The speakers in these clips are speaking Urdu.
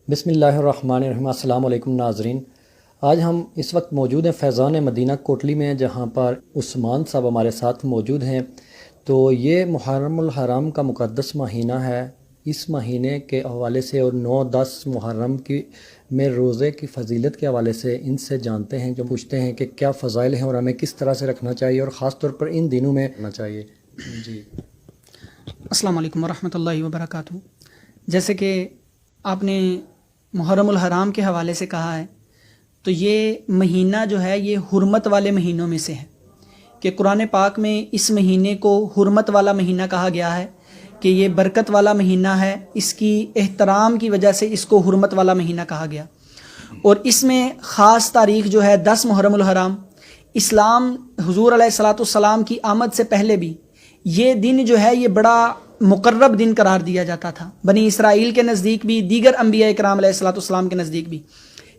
بسم اللہ الرحمن الرحیم۔ السلام علیکم ناظرین، آج ہم اس وقت موجود ہیں فیضان مدینہ کوٹلی میں، جہاں پر عثمان صاحب ہمارے ساتھ موجود ہیں۔ تو یہ محرم الحرام کا مقدس مہینہ ہے۔ اس مہینے کے حوالے سے اور 9-10 محرم کی میں روزے کی فضیلت کے حوالے سے ان سے جانتے ہیں، جو پوچھتے ہیں کہ کیا فضائل ہیں اور ہمیں کس طرح سے رکھنا چاہیے اور خاص طور پر ان دنوں میں رکھنا چاہیے۔ جی السلام علیکم ورحمۃ اللہ وبرکاتہ۔ جیسے کہ آپ نے محرم الحرام کے حوالے سے کہا ہے، تو یہ مہینہ جو ہے یہ حرمت والے مہینوں میں سے ہے، کہ قرآن پاک میں اس مہینے کو حرمت والا مہینہ کہا گیا ہے، کہ یہ برکت والا مہینہ ہے، اس کی احترام کی وجہ سے اس کو حرمت والا مہینہ کہا گیا۔ اور اس میں خاص تاریخ جو ہے 10 محرم الحرام، اسلام حضور علیہ الصلاۃ والسلام کی آمد سے پہلے بھی یہ دن جو ہے یہ بڑا مقرب دن قرار دیا جاتا تھا، بنی اسرائیل کے نزدیک بھی، دیگر انبیاء کرام علیہ الصلاۃ والسلام کے نزدیک بھی،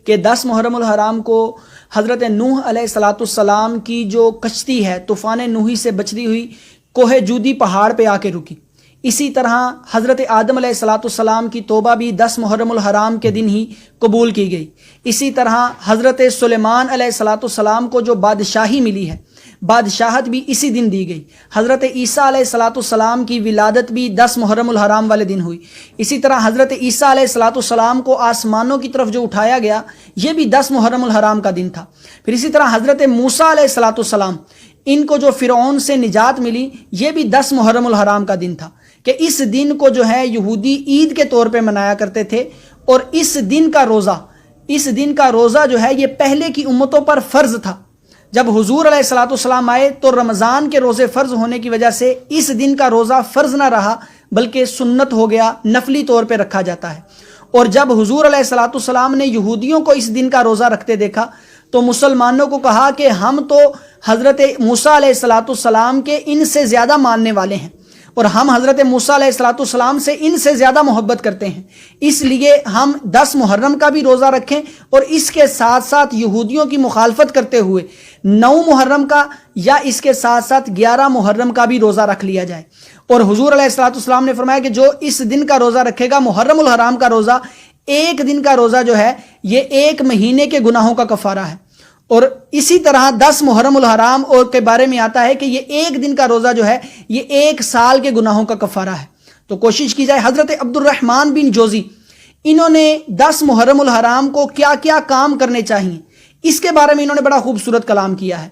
کہ 10 محرم الحرام کو حضرت نوح علیہ الصلاۃ والسلام کی جو کشتی ہے طوفان نوحی سے بچتی ہوئی کوہ جودی پہاڑ پہ آ کے رکی، اسی طرح حضرت آدم علیہ الصلاۃ والسلام کی توبہ بھی 10 محرم الحرام کے دن ہی قبول کی گئی، اسی طرح حضرت سلیمان علیہ الصلاۃ والسلام کو جو بادشاہی ملی ہے، بادشاہت بھی اسی دن دی گئی، حضرت عیسیٰ علیہ الصلاۃ والسلام کی ولادت بھی 10 محرم الحرام والے دن ہوئی، اسی طرح حضرت عیسیٰ علیہ الصلاۃ والسلام کو آسمانوں کی طرف جو اٹھایا گیا یہ بھی 10 محرم الحرام کا دن تھا۔ پھر اسی طرح حضرت موسیٰ علیہ الصلاۃ والسلام، ان کو جو فرعون سے نجات ملی، یہ بھی 10 محرم الحرام کا دن تھا، کہ اس دن کو جو ہے یہودی عید کے طور پہ منایا کرتے تھے، اور اس دن کا روزہ جو ہے یہ پہلے کی امتوں پر فرض تھا۔ جب حضور علیہ الصلاۃ والسلام آئے تو رمضان کے روزے فرض ہونے کی وجہ سے اس دن کا روزہ فرض نہ رہا، بلکہ سنت ہو گیا، نفلی طور پہ رکھا جاتا ہے۔ اور جب حضور علیہ الصلاۃ والسلام نے یہودیوں کو اس دن کا روزہ رکھتے دیکھا تو مسلمانوں کو کہا کہ ہم تو حضرت موسیٰ علیہ الصلاۃ والسلام کے ان سے زیادہ ماننے والے ہیں، اور ہم حضرت موسیٰ علیہ الصلاۃ والسلام سے ان سے زیادہ محبت کرتے ہیں، اس لیے ہم 10 محرم کا بھی روزہ رکھیں، اور اس کے ساتھ ساتھ یہودیوں کی مخالفت کرتے ہوئے 9 محرم کا یا اس کے ساتھ ساتھ 11 محرم کا بھی روزہ رکھ لیا جائے۔ اور حضور علیہ الصلاۃ والسلام نے فرمایا کہ جو اس دن کا روزہ رکھے گا، محرم الحرام کا روزہ، ایک دن کا روزہ جو ہے یہ ایک مہینے کے گناہوں کا کفارہ ہے۔ اور اسی طرح 10 محرم الحرام اور کے بارے میں آتا ہے کہ یہ ایک دن کا روزہ جو ہے یہ 1 سال کے گناہوں کا کفارہ ہے۔ تو کوشش کی جائے۔ حضرت عبد الرحمن بن جوزی، انہوں نے 10 محرم الحرام کو کیا کیا کام کرنے چاہیے، اس کے بارے میں انہوں نے بڑا خوبصورت کلام کیا ہے۔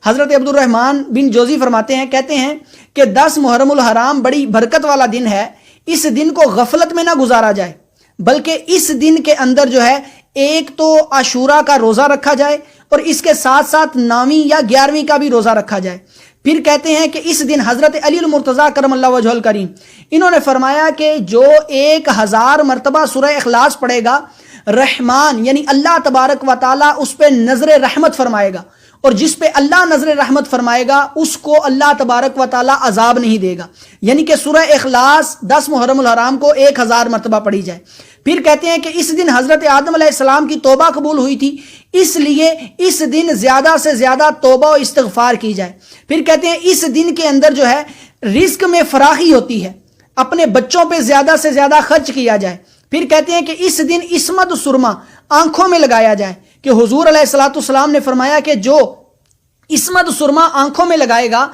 حضرت عبد الرحمن بن جوزی فرماتے ہیں، کہتے ہیں کہ 10 محرم الحرام بڑی برکت والا دن ہے، اس دن کو غفلت میں نہ گزارا جائے، بلکہ اس دن کے اندر جو ہے ایک تو عاشورہ کا روزہ رکھا جائے، اور اس کے ساتھ ساتھ 9ویں یا 11ویں کا بھی روزہ رکھا جائے۔ پھر کہتے ہیں کہ اس دن حضرت علی المرتضیٰ کرم اللہ وجہہ الکریم، انہوں نے فرمایا کہ جو 1000 مرتبہ سورہ اخلاص پڑھے گا، رحمان یعنی اللہ تبارک و تعالیٰ اس پہ نظر رحمت فرمائے گا، اور جس پہ اللہ نظر رحمت فرمائے گا اس کو اللہ تبارک و تعالیٰ عذاب نہیں دے گا۔ یعنی کہ سورہ اخلاص 10 محرم الحرام کو 1000 مرتبہ پڑھی جائے۔ پھر کہتے ہیں کہ اس دن حضرت آدم علیہ السلام کی توبہ قبول ہوئی تھی، اس لیے اس دن زیادہ سے زیادہ توبہ و استغفار کی جائے۔ پھر کہتے ہیں اس دن کے اندر جو ہے رزق میں فراخی ہوتی ہے، اپنے بچوں پہ زیادہ سے زیادہ خرچ کیا جائے۔ پھر کہتے ہیں کہ اس دن عصمت سرما آنکھوں میں لگایا جائے، کہ حضور علیہ الصلاۃ والسلام نے فرمایا کہ جو عصمت سرما آنکھوں میں لگائے گا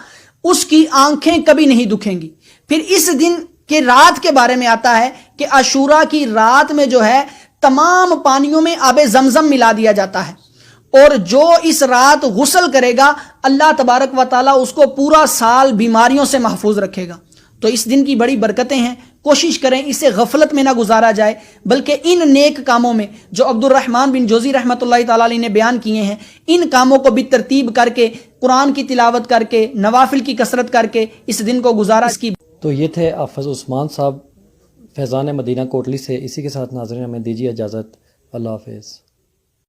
اس کی آنکھیں کبھی نہیں دکھیں گی۔ پھر اس دن کے رات کے بارے میں آتا ہے کہ عاشورہ کی رات میں جو ہے تمام پانیوں میں آب زمزم ملا دیا جاتا ہے، اور جو اس رات غسل کرے گا اللہ تبارک و تعالیٰ اس کو پورا سال بیماریوں سے محفوظ رکھے گا۔ تو اس دن کی بڑی برکتیں ہیں، کوشش کریں اسے غفلت میں نہ گزارا جائے، بلکہ ان نیک کاموں میں جو عبد الرحمن بن جوزی رحمۃ اللہ تعالیٰ علیہ نے بیان کیے ہیں، ان کاموں کو بالترتیب کر کے، قرآن کی تلاوت کر کے، نوافل کی کثرت کر کے اس دن کو گزارا۔ اس کی تو یہ تھے حافظ عثمان صاحب فیضان مدینہ کوٹلی سے۔ اسی کے ساتھ ناظرین ہمیں دیجیے اجازت، اللہ حافظ۔